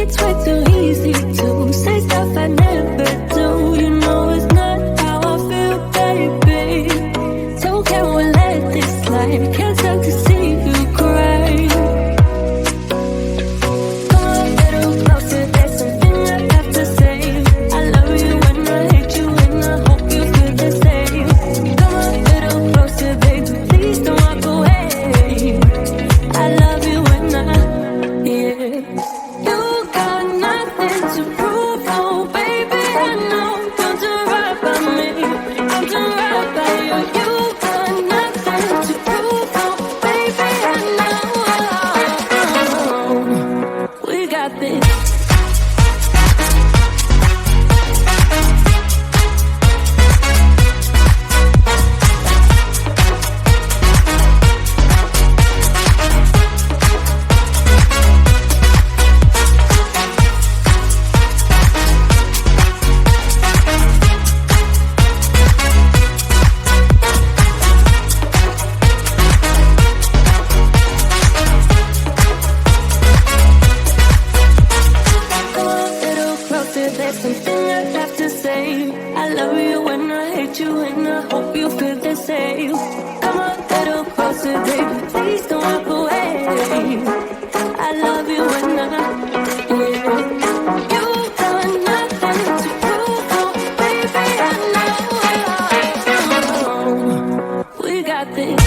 It's way too easy to say stuff I never do. You know it's not how I feel, baby. So can we let this slide? Can't stand to see you cry. Come a little closer, there's something I have to say. I love you when I hate you and I hope you feel the same. Come a little closer, baby, please don't walk away. I love you when I, yeah. You got nothing to prove, oh baby, I know. Don't do right by me, don't do right by you. You got nothing to prove, oh baby, I know. We got this. Come a little closer, there's something I have to say. I love you when I hate you and I hope you feel the same. Come a little closer, baby, please don't walk away. I love you when I, yeah. You got nothing to prove, oh baby, I know. We got this.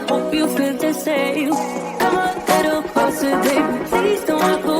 I hope you feel the same. Come a little closer, baby. Please don't walk away.